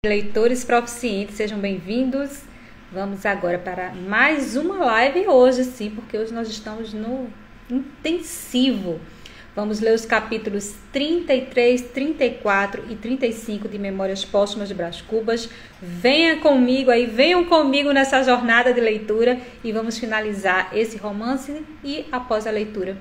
Leitores proficientes, sejam bem-vindos. Vamos agora para mais uma live hoje, sim, porque hoje nós estamos no intensivo. Vamos ler os capítulos 33, 34 e 35 de Memórias Póstumas de Brás Cubas. Venham comigo nessa jornada de leitura e vamos finalizar esse romance e após a leitura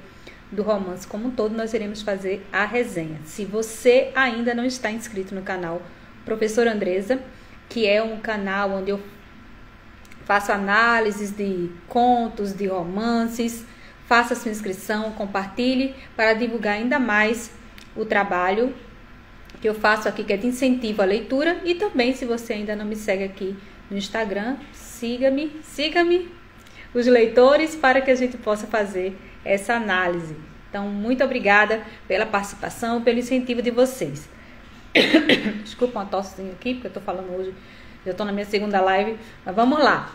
do romance como um todo, nós iremos fazer a resenha. Se você ainda não está inscrito no canal Professora Andresa, que é um canal onde eu faço análises de contos, de romances, faça sua inscrição, compartilhe para divulgar ainda mais o trabalho que eu faço aqui, que é de incentivo à leitura. E também, se você ainda não me segue aqui no Instagram, siga-me, os leitores, para que a gente possa fazer essa análise. Então, muito obrigada pela participação, pelo incentivo de vocês. Desculpa uma tossezinha aqui, porque eu tô falando hoje, já tô na minha segunda live, mas vamos lá.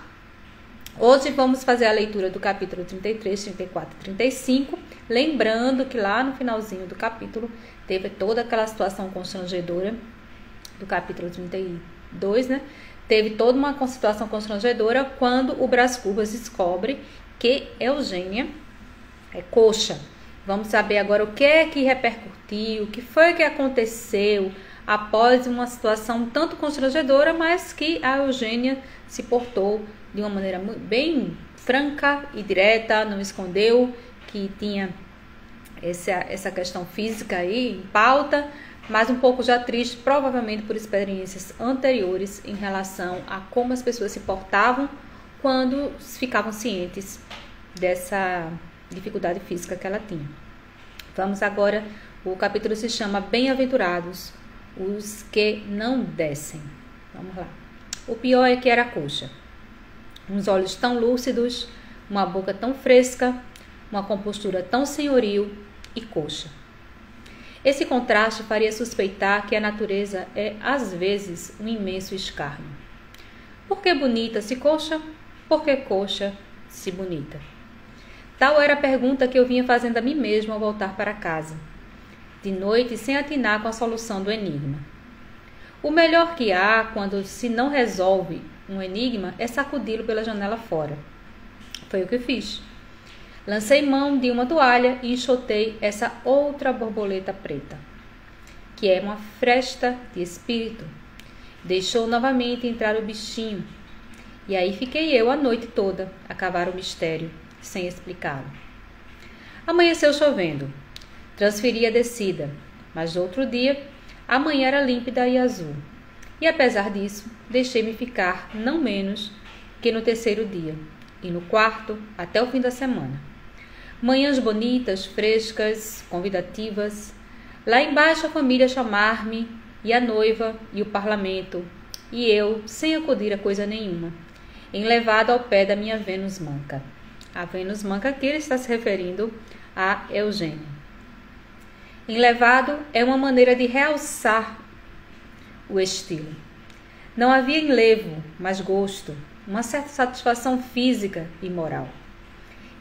Hoje vamos fazer a leitura do capítulo 33, 34 e 35, lembrando que lá no finalzinho do capítulo teve toda aquela situação constrangedora do capítulo 32, né? Teve toda uma situação constrangedora quando o Brás Cubas descobre que Eugênia é coxa. Vamos saber agora o que é que repercutiu, o que foi que aconteceu após uma situação tanto constrangedora, mas que a Eugênia se portou de uma maneira bem franca e direta, não escondeu que tinha essa questão física aí em pauta, mas um pouco já triste, provavelmente por experiências anteriores em relação a como as pessoas se portavam quando ficavam cientes dessa dificuldade física que ela tinha. Vamos agora, o capítulo se chama Bem-aventurados os que não descem. Vamos lá. O pior é que era coxa. Uns olhos tão lúcidos, uma boca tão fresca, uma compostura tão senhoril e coxa. Esse contraste faria suspeitar que a natureza é, às vezes, um imenso escárnio. Por que bonita se coxa? Por que coxa se bonita? Tal era a pergunta que eu vinha fazendo a mim mesmo ao voltar para casa, de noite, sem atinar com a solução do enigma. O melhor que há quando se não resolve um enigma é sacudi-lo pela janela fora. Foi o que fiz. Lancei mão de uma toalha e enxotei essa outra borboleta preta, que é uma fresta de espírito. Deixou novamente entrar o bichinho, e aí fiquei eu a noite toda a cavar o mistério, sem explicá-lo. Amanheceu chovendo. Transferi a descida, mas no outro dia a manhã era límpida e azul. E apesar disso, deixei-me ficar não menos que no terceiro dia, e no quarto até o fim da semana. Manhãs bonitas, frescas, convidativas. Lá embaixo a família chamar-me, e a noiva, e o parlamento, e eu, sem acudir a coisa nenhuma, enlevado ao pé da minha Vênus manca. A Vênus manca aqui ele está se referindo a Eugênia. Enlevado é uma maneira de realçar o estilo. Não havia enlevo, mas gosto, uma certa satisfação física e moral.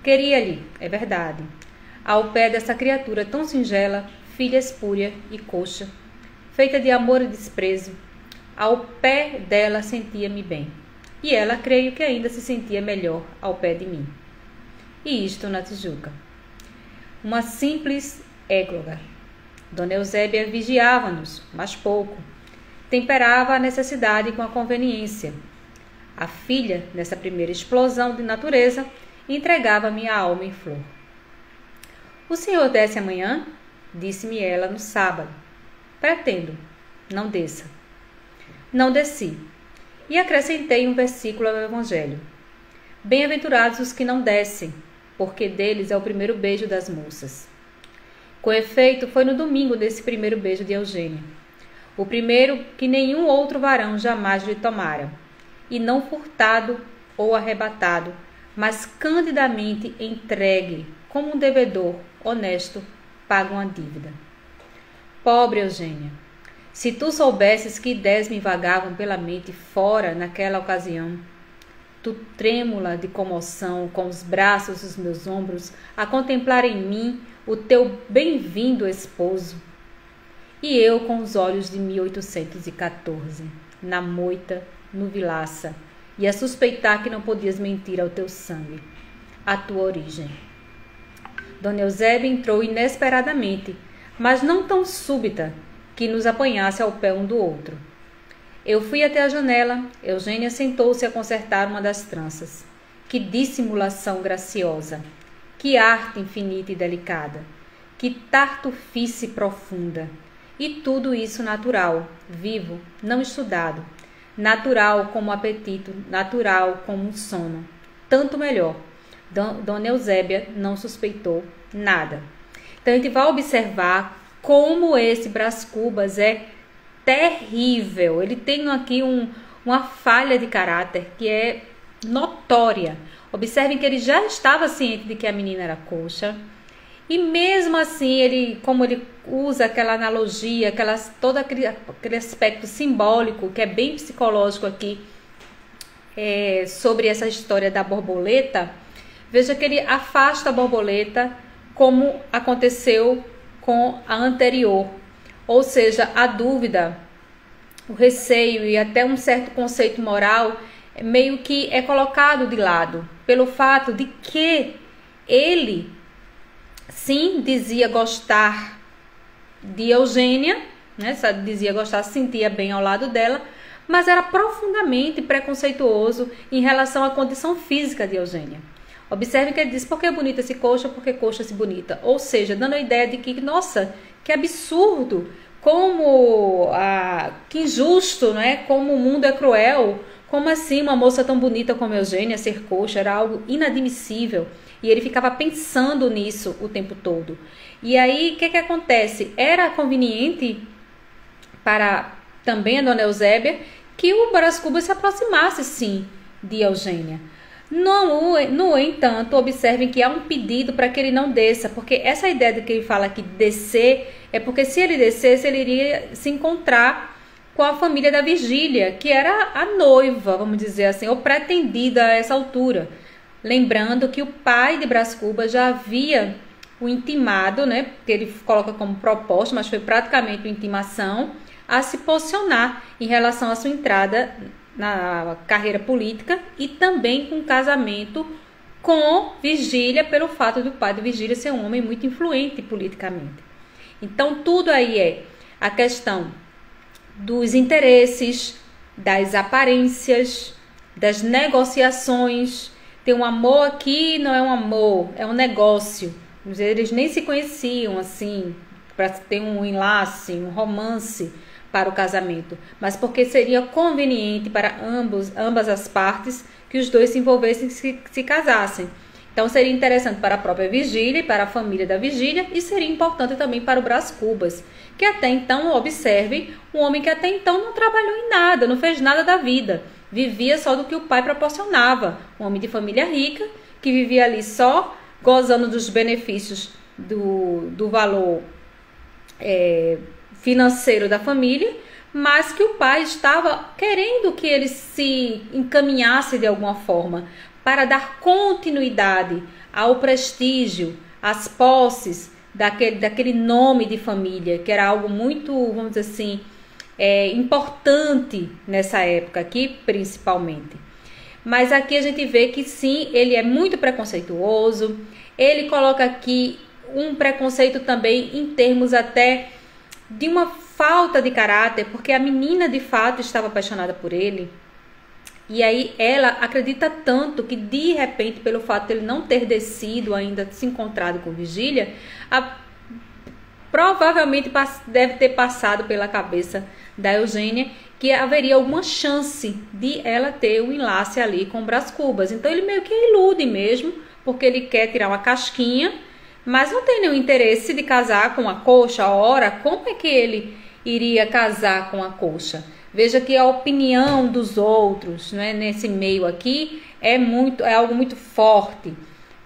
Queria-lhe, é verdade, ao pé dessa criatura tão singela, filha espúria e coxa, feita de amor e desprezo, ao pé dela sentia-me bem, e ela creio que ainda se sentia melhor ao pé de mim. E isto na Tijuca. Uma simples égloga. Dona Eusébia vigiava-nos, mas pouco. Temperava a necessidade com a conveniência. A filha, nessa primeira explosão de natureza, entregava minha alma em flor. O senhor desce amanhã? Disse-me ela no sábado. Pretendo. Não desça. Não desci. E acrescentei um versículo ao Evangelho. Bem-aventurados os que não descem, porque deles é o primeiro beijo das moças. Com efeito, foi no domingo desse primeiro beijo de Eugênia, o primeiro que nenhum outro varão jamais lhe tomara, e não furtado ou arrebatado, mas candidamente entregue, como um devedor honesto paga uma dívida. Pobre Eugênia, se tu soubesses que ideias me vagavam pela mente fora naquela ocasião, tu trêmula de comoção, com os braços dos meus ombros, a contemplar em mim o teu bem-vindo esposo, e eu com os olhos de 1814, na moita, no vilaça, e a suspeitar que não podias mentir ao teu sangue, à tua origem. Dona Eusébia entrou inesperadamente, mas não tão súbita que nos apanhasse ao pé um do outro. Eu fui até a janela. Eugênia sentou-se a consertar uma das tranças. Que dissimulação graciosa! Que arte infinita e delicada! Que tartufice profunda! E tudo isso natural, vivo, não estudado. Natural como o apetite, natural como um sono. Tanto melhor. Dona Eusébia não suspeitou nada. Então a gente vai observar como esse Brás Cubas é terrível. Ele tem aqui uma falha de caráter que é notória. Observem que ele já estava ciente de que a menina era coxa. E mesmo assim, como ele usa aquela analogia, todo aquele aspecto simbólico, que é bem psicológico aqui, sobre essa história da borboleta, veja que ele afasta a borboleta como aconteceu com a anterior. Ou seja, a dúvida, o receio e até um certo conceito moral meio que é colocado de lado, pelo fato de que ele sim dizia gostar de Eugênia, né? Dizia gostar, se sentia bem ao lado dela, mas era profundamente preconceituoso em relação à condição física de Eugênia. Observe que ele diz, por que bonita se coxa, por que coxa se bonita? Ou seja, dando a ideia de que, nossa, que absurdo, que injusto, né? Como o mundo é cruel, como assim uma moça tão bonita como Eugênia ser coxa, era algo inadmissível. E ele ficava pensando nisso o tempo todo. E aí, o que acontece? Era conveniente para também a Dona Eusébia que o Brás Cubas se aproximasse, sim, de Eugênia. No entanto, observem que há um pedido para que ele não desça, porque essa ideia de que ele fala que descer, é porque se ele descesse, ele iria se encontrar com a família da Virgília, que era a noiva, vamos dizer assim, ou pretendida a essa altura. Lembrando que o pai de Brás Cubas já havia o intimado, né, que ele coloca como proposta, mas foi praticamente uma intimação, a se posicionar em relação à sua entrada na carreira política e também com casamento com Virgília, pelo fato do pai de Virgília ser um homem muito influente politicamente. Então, tudo aí é a questão dos interesses, das aparências, das negociações. Tem um amor aqui, não é um amor, é um negócio. Eles nem se conheciam assim, para ter um enlace, um romance para o casamento, mas porque seria conveniente para ambas as partes que os dois se envolvessem e se casassem. Então seria interessante para a própria Virgília e para a família da Virgília, e seria importante também para o Brás Cubas, que até então, observe, um homem que até então não trabalhou em nada, não fez nada da vida, vivia só do que o pai proporcionava, um homem de família rica, que vivia ali só gozando dos benefícios do valor financeiro da família, mas que o pai estava querendo que ele se encaminhasse de alguma forma para dar continuidade ao prestígio, às posses daquele nome de família, que era algo muito, vamos dizer assim, importante nessa época aqui, principalmente. Mas aqui a gente vê que sim, ele é muito preconceituoso, ele coloca aqui um preconceito também em termos até de uma falta de caráter, porque a menina de fato estava apaixonada por ele, e aí ela acredita tanto que de repente, pelo fato de ele não ter descido ainda, se encontrado com Virgília, provavelmente deve ter passado pela cabeça da Eugênia que haveria alguma chance de ela ter um enlace ali com o Brás Cubas. Então ele meio que ilude mesmo, porque ele quer tirar uma casquinha, mas não tem nenhum interesse de casar com a coxa. Ora, como é que ele iria casar com a coxa? Veja que a opinião dos outros, né, nesse meio aqui é algo muito forte.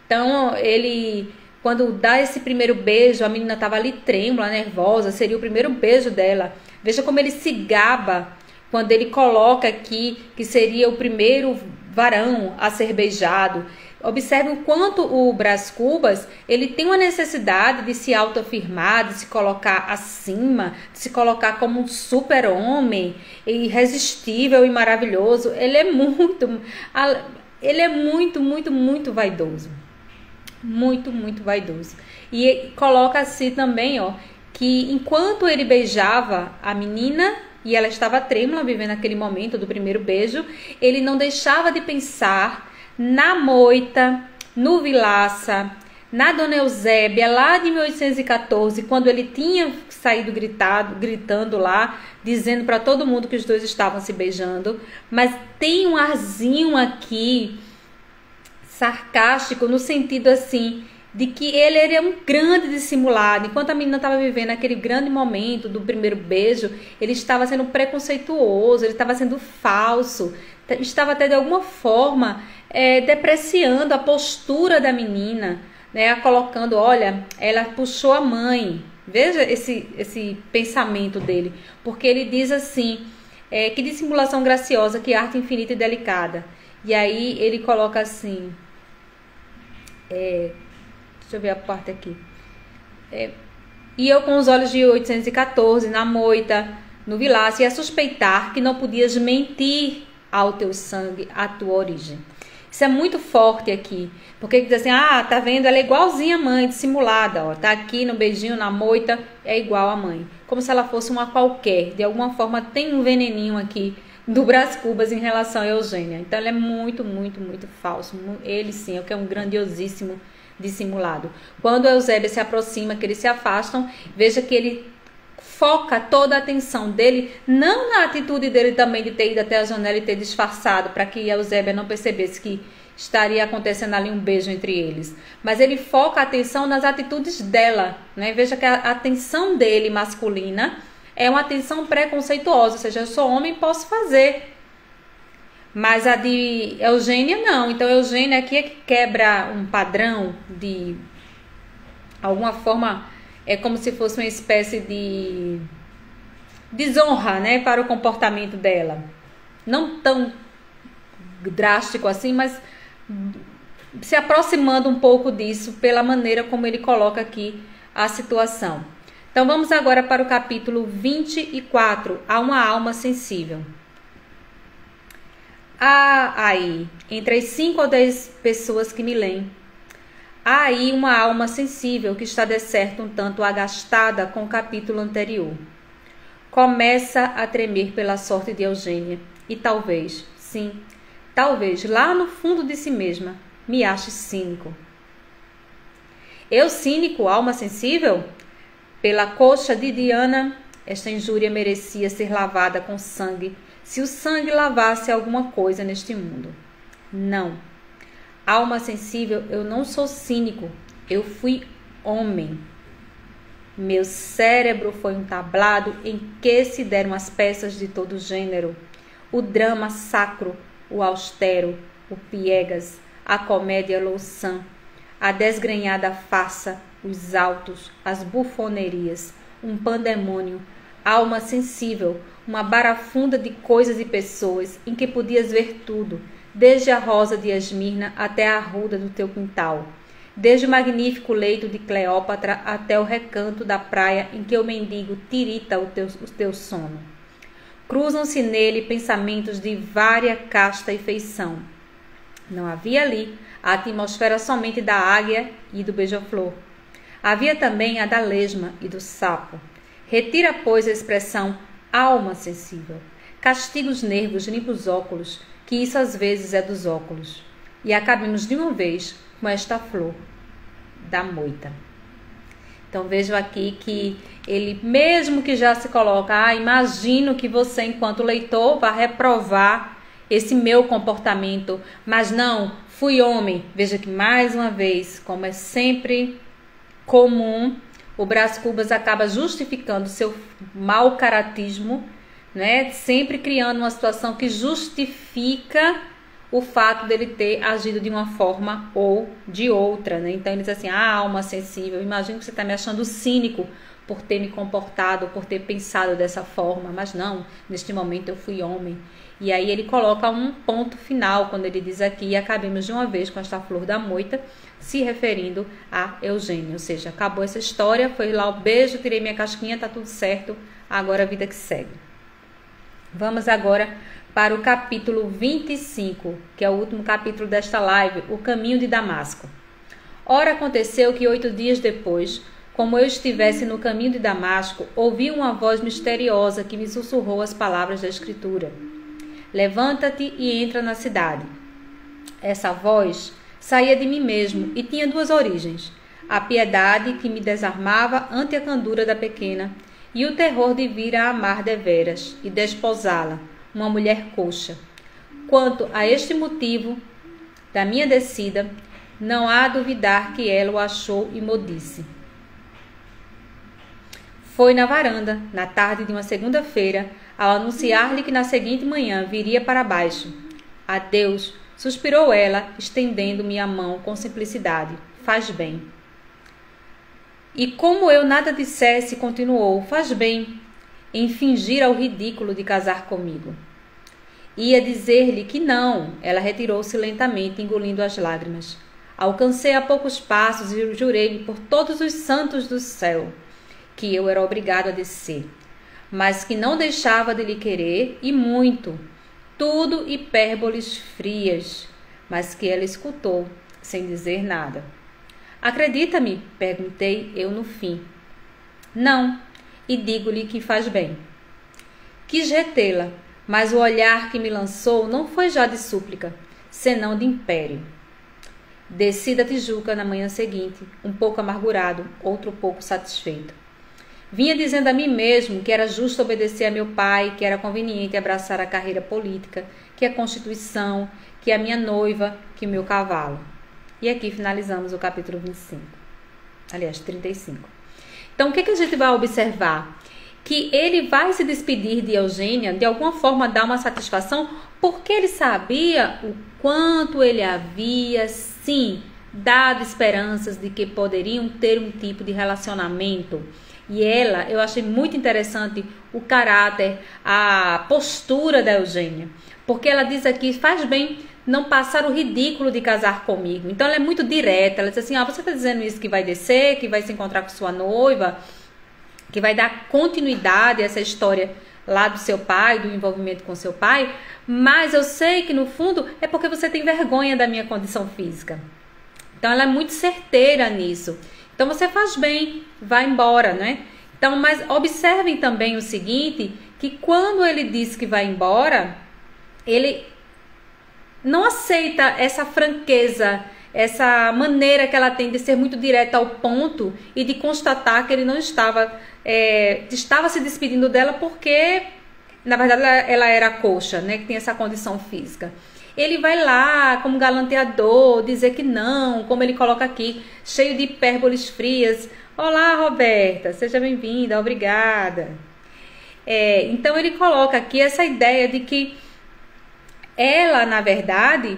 Então ele, quando dá esse primeiro beijo, a menina estava ali trêmula, nervosa, seria o primeiro beijo dela. Veja como ele se gaba quando ele coloca aqui que seria o primeiro varão a ser beijado. Observe o quanto o Brás Cubas, ele tem uma necessidade de se autoafirmar, de se colocar acima, de se colocar como um super-homem, irresistível e maravilhoso. Ele é muito vaidoso. Muito vaidoso. E coloca assim também, ó, que enquanto ele beijava a menina e ela estava trêmula, vivendo aquele momento do primeiro beijo, ele não deixava de pensar na moita, no Vilaça, na Dona Eusébia, lá de 1814, quando ele tinha saído gritando lá, dizendo para todo mundo que os dois estavam se beijando. Mas tem um arzinho aqui sarcástico, no sentido assim, de que ele era um grande dissimulado. Enquanto a menina estava vivendo aquele grande momento do primeiro beijo, ele estava sendo preconceituoso, ele estava sendo falso, estava até de alguma forma depreciando a postura da menina, né, colocando, olha, ela puxou a mãe. Veja esse pensamento dele, porque ele diz assim, que dissimulação graciosa, que arte infinita e delicada. E aí ele coloca assim, deixa eu ver a parte aqui. E eu com os olhos de 814, na moita, no Vilaça, ia suspeitar que não podias mentir ao teu sangue, à tua origem. Isso é muito forte aqui, porque diz assim, tá vendo, ela é igualzinha a mãe, dissimulada, ó, tá aqui no beijinho, na moita, é igual a mãe, como se ela fosse uma qualquer. De alguma forma tem um veneninho aqui do Brás Cubas em relação a Eugênia. Então ele é muito falso. Ele sim é um grandiosíssimo dissimulado. Quando a Eusébia se aproxima, que eles se afastam, veja que ele foca toda a atenção dele, não na atitude dele também de ter ido até a janela e ter disfarçado, para que a Eusébia não percebesse que estaria acontecendo ali um beijo entre eles, mas ele foca a atenção nas atitudes dela, né? Veja que a atenção dele masculina é uma atenção preconceituosa, ou seja, eu sou homem, posso fazer. Mas a de Eugênia não. Então Eugênia aqui é que quebra um padrão de alguma forma, é como se fosse uma espécie de desonra, né, para o comportamento dela. Não tão drástico assim, mas se aproximando um pouco disso pela maneira como ele coloca aqui a situação. Então vamos agora para o capítulo 24, Há uma alma sensível. Há aí, entre as 5 ou 10 pessoas que me leem, há aí uma alma sensível que está de certo um tanto agastada com o capítulo anterior. Começa a tremer pela sorte de Eugênia e talvez, sim, talvez lá no fundo de si mesma me ache cínico. Eu cínico, alma sensível? Pela coxa de Diana, esta injúria merecia ser lavada com sangue, se o sangue lavasse alguma coisa neste mundo. Não. Alma sensível, eu não sou cínico, eu fui homem. Meu cérebro foi um tablado em que se deram as peças de todo gênero. O drama sacro, o austero, o piegas, a comédia louçã, a desgrenhada farsa, os altos, as bufonerias, um pandemônio, alma sensível, uma barafunda de coisas e pessoas em que podias ver tudo, desde a rosa de Esmirna até a arruda do teu quintal, desde o magnífico leito de Cleópatra até o recanto da praia em que o mendigo tirita o teu sono. Cruzam-se nele pensamentos de vária casta e feição. Não havia ali a atmosfera somente da águia e do beija-flor. Havia também a da lesma e do sapo. Retira, pois, a expressão alma sensível. Castiga os nervos, limpa os óculos, que isso às vezes é dos óculos. E acabemos de uma vez com esta flor da moita. Então vejo aqui que ele, mesmo que já se coloca, imagino que você, enquanto leitor, vai reprovar esse meu comportamento, mas não, fui homem. Veja que mais uma vez, como é sempre comum, o Brás Cubas acaba justificando seu mau caratismo, né? Sempre criando uma situação que justifica o fato dele ter agido de uma forma ou de outra, né? Então ele diz assim, alma sensível, imagino que você está me achando cínico por ter me comportado, por ter pensado dessa forma, mas não, neste momento eu fui homem. E aí ele coloca um ponto final quando ele diz aqui: e acabemos de uma vez com esta flor da moita, se referindo a Eugênio. Ou seja, acabou essa história, foi lá o beijo, tirei minha casquinha, tá tudo certo, agora a vida que segue. Vamos agora para o capítulo 25, que é o último capítulo desta live, o caminho de Damasco. Ora, aconteceu que 8 dias depois, como eu estivesse no caminho de Damasco, ouvi uma voz misteriosa que me sussurrou as palavras da Escritura: levanta-te e entra na cidade. Essa voz saía de mim mesmo e tinha duas origens: a piedade que me desarmava ante a candura da pequena e o terror de vir a amar deveras e desposá-la, uma mulher coxa. Quanto a este motivo da minha descida, não há duvidar que ela o achou e mo disse. Foi na varanda, na tarde de uma segunda-feira, ao anunciar-lhe que na seguinte manhã viria para baixo. Adeus, suspirou ela, estendendo-me a mão com simplicidade. Faz bem. E como eu nada dissesse, continuou: faz bem em fingir ao ridículo de casar comigo. Ia dizer-lhe que não. Ela retirou-se lentamente, engolindo as lágrimas. Alcancei a poucos passos e jurei-lhe por todos os santos do céu que eu era obrigado a descer, mas que não deixava de lhe querer, e muito, tudo hipérboles frias, mas que ela escutou, sem dizer nada. Acredita-me? Perguntei eu no fim. Não, e digo-lhe que faz bem. Quis retê-la, mas o olhar que me lançou não foi já de súplica, senão de império. Desci da Tijuca na manhã seguinte, um pouco amargurado, outro pouco satisfeito. Vinha dizendo a mim mesmo que era justo obedecer a meu pai, que era conveniente abraçar a carreira política, que a Constituição, que a minha noiva, que o meu cavalo. E aqui finalizamos o capítulo 25. Aliás, 35. Então, o que a gente vai observar? Que ele vai se despedir de Eugênia, de alguma forma dar uma satisfação, porque ele sabia o quanto ele havia, sim, dado esperanças de que poderiam ter um tipo de relacionamento. E ela, eu achei muito interessante o caráter, a postura da Eugênia, porque ela diz aqui: faz bem não passar o ridículo de casar comigo. Então ela é muito direta, ela diz assim: você está dizendo isso, que vai descer, que vai se encontrar com sua noiva, que vai dar continuidade a essa história lá do seu pai, do envolvimento com seu pai, mas eu sei que no fundo é porque você tem vergonha da minha condição física. Então ela é muito certeira nisso. Então você faz bem, vai embora, né? Então, mas observem também o seguinte, que quando ele diz que vai embora, ele não aceita essa franqueza, essa maneira que ela tem de ser muito direta ao ponto e de constatar que ele não estava se despedindo dela porque, na verdade, ela era coxa, né? Que tem essa condição física. Ele vai lá, como galanteador, dizer que não, como ele coloca aqui, cheio de hipérboles frias. Olá, Roberta, seja bem-vinda, obrigada. Então, ele coloca aqui essa ideia de que ela, na verdade,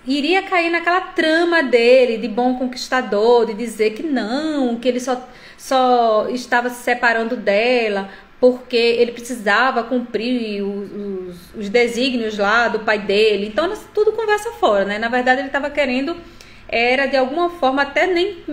iria cair naquela trama dele, de bom conquistador, de dizer que não, que ele só estava se separando dela porque ele precisava cumprir os desígnios lá do pai dele. Então, tudo conversa fora, né? Na verdade, ele estava querendo, era de alguma forma até nem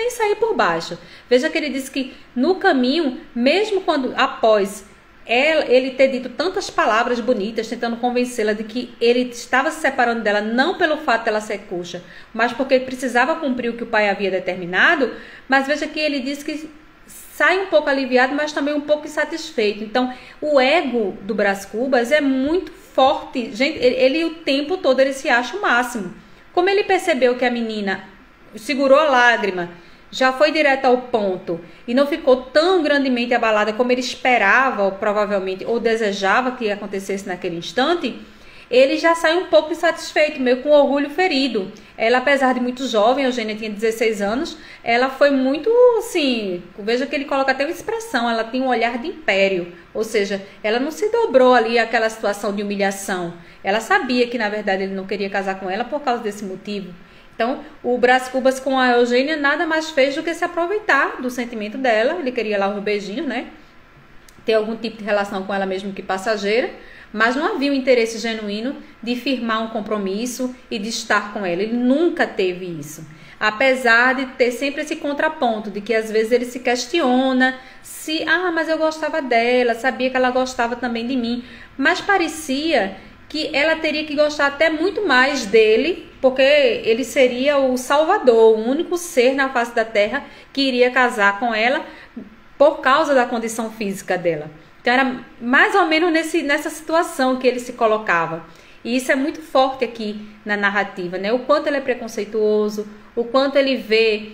sair por baixo. Veja que ele disse que no caminho, mesmo quando após ele ter dito tantas palavras bonitas, tentando convencê-la de que ele estava se separando dela, não pelo fato dela ser coxa, mas porque ele precisava cumprir o que o pai havia determinado, mas veja que ele disse que sai um pouco aliviado, mas também um pouco insatisfeito. Então, o ego do Brás Cubas é muito forte. Gente, ele o tempo todo ele se acha o máximo. Como ele percebeu que a menina segurou a lágrima, já foi direto ao ponto e não ficou tão grandemente abalada como ele esperava, ou provavelmente, ou desejava que acontecesse naquele instante, ele já sai um pouco insatisfeito, meio com orgulho ferido. Ela, apesar de muito jovem, a Eugênia tinha 16 anos, ela foi muito, assim, veja que ele coloca até uma expressão, ela tem um olhar de império, ou seja, ela não se dobrou ali àquela situação de humilhação. Ela sabia que, na verdade, ele não queria casar com ela por causa desse motivo. Então, o Brás Cubas com a Eugênia nada mais fez do que se aproveitar do sentimento dela. Ele queria lá os beijinhos, né? Ter algum tipo de relação com ela mesmo que passageira, mas não havia um interesse genuíno de firmar um compromisso e de estar com ela. Ele nunca teve isso. Apesar de ter sempre esse contraponto, de que às vezes ele se questiona se, mas eu gostava dela, sabia que ela gostava também de mim, mas parecia que ela teria que gostar até muito mais dele, porque ele seria o salvador, o único ser na face da terra que iria casar com ela por causa da condição física dela. Então era mais ou menos nessa situação que ele se colocava. E isso é muito forte aqui na narrativa, né? O quanto ele é preconceituoso, o quanto ele vê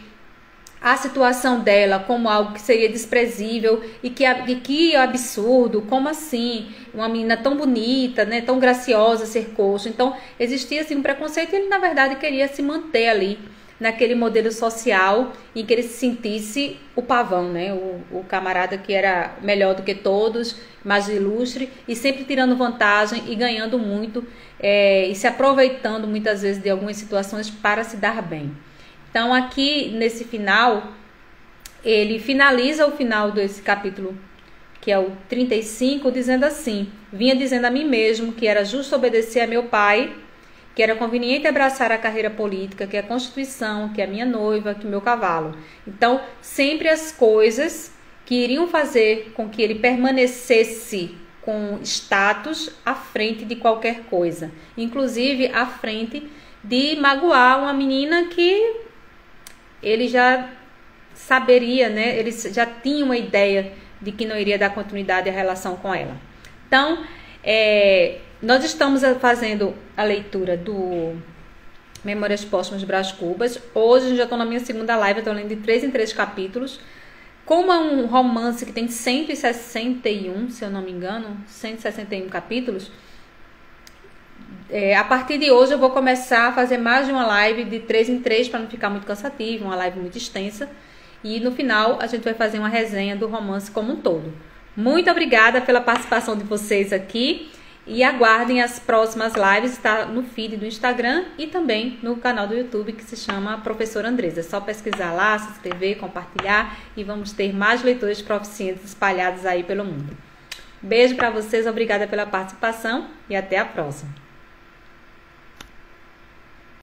a situação dela como algo que seria desprezível e que absurdo, como assim? Uma menina tão bonita, né, tão graciosa ser coxa. Então existia assim um preconceito e ele na verdade queria se manter ali naquele modelo social em que ele se sentisse o pavão, né? O camarada que era melhor do que todos, mais ilustre e sempre tirando vantagem e ganhando muito e se aproveitando muitas vezes de algumas situações para se dar bem. Então aqui nesse final, ele finaliza o final desse capítulo, que é o 35, dizendo assim: vinha dizendo a mim mesmo que era justo obedecer a meu pai, que era conveniente abraçar a carreira política, que a Constituição, que a minha noiva, que o meu cavalo. Então, sempre as coisas que iriam fazer com que ele permanecesse com status à frente de qualquer coisa. Inclusive, à frente de magoar uma menina que ele já saberia, né? Ele já tinha uma ideia de que não iria dar continuidade à relação com ela. Então, nós estamos fazendo a leitura do Memórias Póstumas de Brás Cubas. Hoje eu já estou na minha segunda live, estou lendo de 3 em 3 capítulos. Como é um romance que tem 161, se eu não me engano, 161 capítulos, a partir de hoje eu vou começar a fazer mais de uma live de 3 em 3 para não ficar muito cansativo, uma live muito extensa. E no final a gente vai fazer uma resenha do romance como um todo. Muito obrigada pela participação de vocês aqui. E aguardem as próximas lives, está no feed do Instagram e também no canal do YouTube que se chama Professora Andresa. É só pesquisar lá, se inscrever, compartilhar e vamos ter mais leitores proficientes espalhados aí pelo mundo. Beijo para vocês, obrigada pela participação e até a próxima.